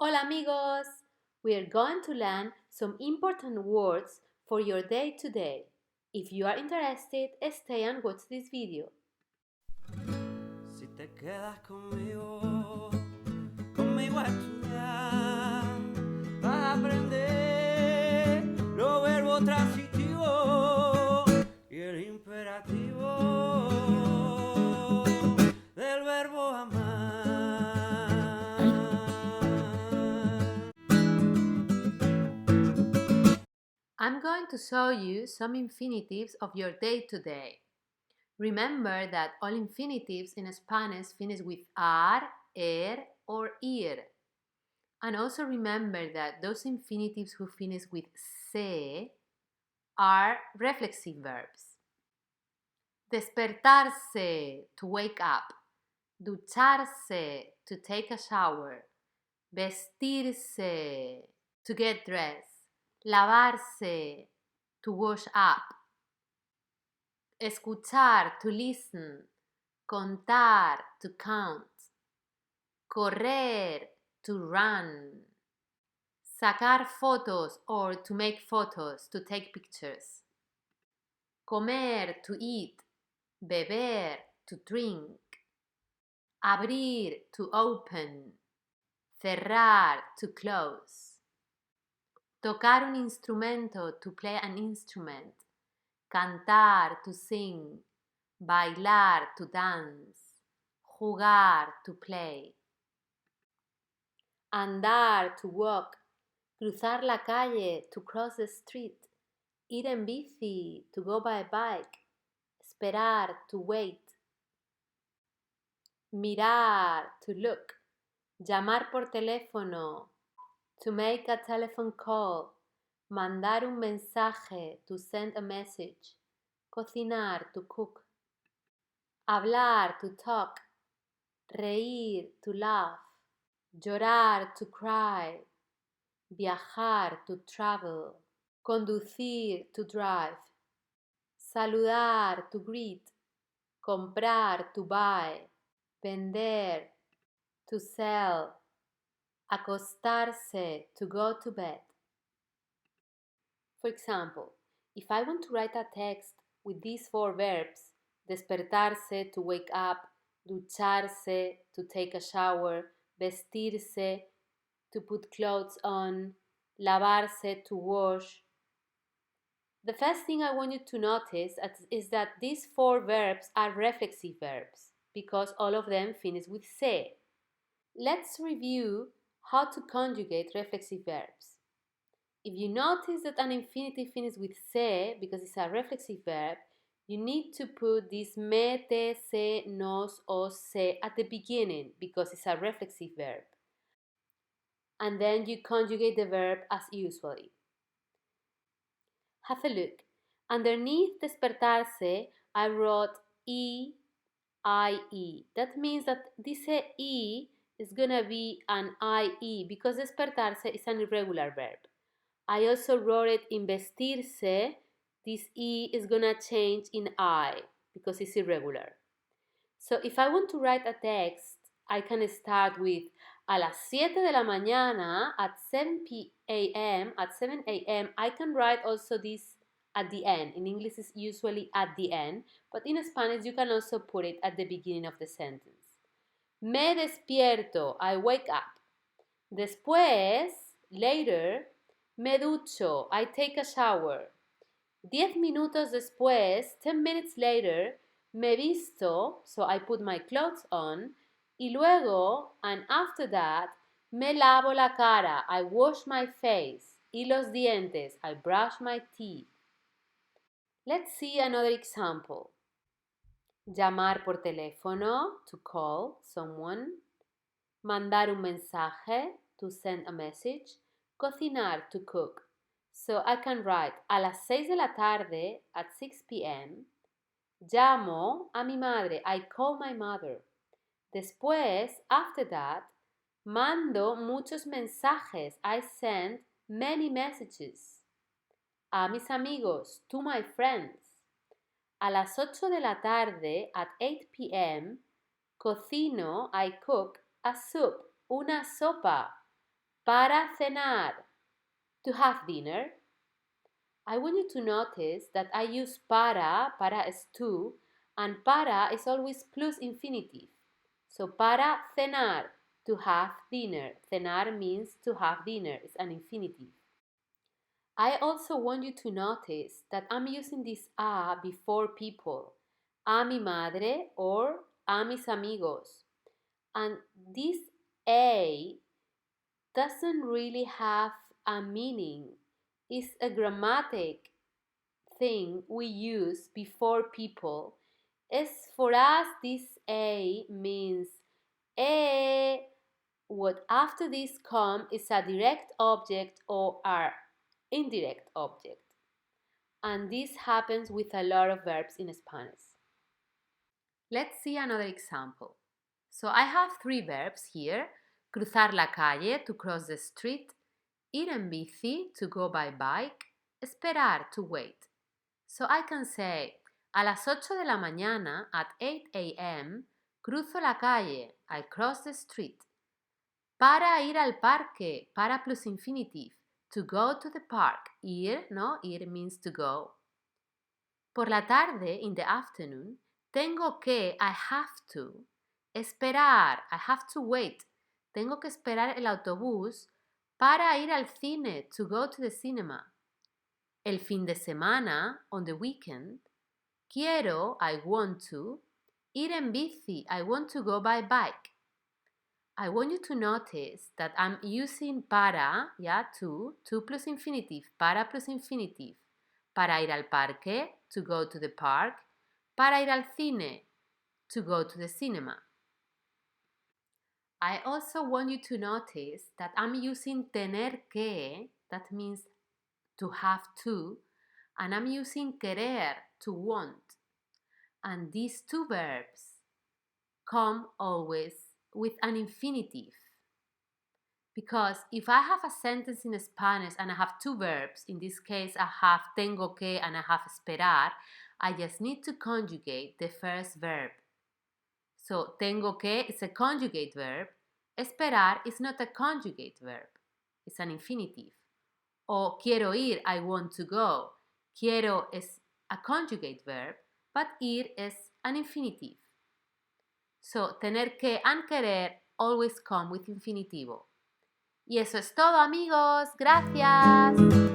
Hola amigos! We are going to learn some important words for your day to day. If you are interested, stay and watch this video. Si te quedas conmigo a estudiar, vas a aprender los verbos transitivos y el imperativo del verbo amar. I'm going to show you some infinitives of your day to day. Remember that all infinitives in Spanish finish with ar, or ir. And also remember that those infinitives who finish with se are reflexive verbs. Despertarse, to wake up. Ducharse, to take a shower. Vestirse, to get dressed. Lavarse, to wash up. Escuchar, to listen. Contar, to count. Correr, to run. Sacar fotos, or to make photos, to take pictures. Comer, to eat. Beber, to drink. Abrir, to open. Cerrar, to close. Tocar un instrumento, to play an instrument. Cantar, to sing. Bailar, to dance. Jugar, to play. Andar, to walk. Cruzar la calle, to cross the street. Ir en bici, to go by bike. Esperar, to wait. Mirar, to look. Llamar por teléfono, to make a telephone call. Mandar un mensaje, to send a message. Cocinar, to cook. Hablar, to talk. Reír, to laugh. Llorar, to cry. Viajar, to travel. Conducir, to drive. Saludar, to greet. Comprar, to buy. Vender, to sell. Acostarse, to go to bed. For example, if I want to write a text with these four verbs, despertarse, to wake up, ducharse, to take a shower, vestirse, to put clothes on, lavarse, to wash, the first thing I want you to notice is that these four verbs are reflexive verbs because all of them finish with se. Let's review how to conjugate reflexive verbs. If you notice that an infinitive finishes with se because it's a reflexive verb, you need to put this me, te, se, nos, os, se at the beginning because it's a reflexive verb. And then you conjugate the verb as usually. Have a look. Underneath despertarse, I wrote E-I-E. That means that this E is going to be an I-E because despertarse is an irregular verb. I also wrote it in vestirse. This E is going to change in I because it's irregular. So if I want to write a text, I can start with a las 7 de la mañana at 7 a.m. At 7 a.m. I can write also this at the end. In English it's usually at the end, but in Spanish you can also put it at the beginning of the sentence. Me despierto, I wake up. Después, later, me ducho, I take a shower. 10 minutos después, 10 minutes later, me visto, so I put my clothes on, y luego, and after that, me lavo la cara, I wash my face, y los dientes, I brush my teeth. Let's see another example. Llamar por teléfono, to call someone. Mandar un mensaje, to send a message. Cocinar, to cook. So I can write a las 6 de la tarde, at 6 p.m. Llamo a mi madre, I call my mother. Después, after that, mando muchos mensajes, I send many messages. A mis amigos, to my friends. A las 8 de la tarde, at 8 p.m., cocino, I cook a soup, una sopa. Para cenar, to have dinner. I want you to notice that I use para is to, and para is always plus infinitive. So para cenar, to have dinner. Cenar means to have dinner, it's an infinitive. I also want you to notice that I'm using this a before people. A mi madre or a mis amigos. And this a doesn't really have a meaning. It's a grammatic thing we use before people. As for us, this a means what after this come is a direct object or an indirect object. And this happens with a lot of verbs in Spanish. Let's see another example. So I have three verbs here. Cruzar la calle, to cross the street. Ir en bici, to go by bike. Esperar, to wait. So I can say, a las 8 de la mañana, at 8 a.m., cruzo la calle, I cross the street. Para ir al parque, para plus infinitive, to go to the park. Ir, no, ir means to go. Por la tarde, in the afternoon, tengo que, I have to. Esperar, I have to wait. Tengo que esperar el autobús para ir al cine, to go to the cinema. El fin de semana, on the weekend. Quiero, I want to. Ir en bici, I want to go by bike. I want you to notice that I'm using para, to plus infinitive, para plus infinitive. Para ir al parque, to go to the park. Para ir al cine, to go to the cinema. I also want you to notice that I'm using tener que, that means to have to, and I'm using querer, to want. And these two verbs come always with an infinitive. Because if I have a sentence in Spanish and I have two verbs, in this case I have tengo que and I have esperar, I just need to conjugate the first verb. So tengo que is a conjugate verb, esperar is not a conjugate verb, it's an infinitive. O quiero ir, I want to go. Quiero is a conjugate verb, but ir is an infinitive. So, tener que and querer always come with infinitivo. Y eso es todo, amigos. Gracias.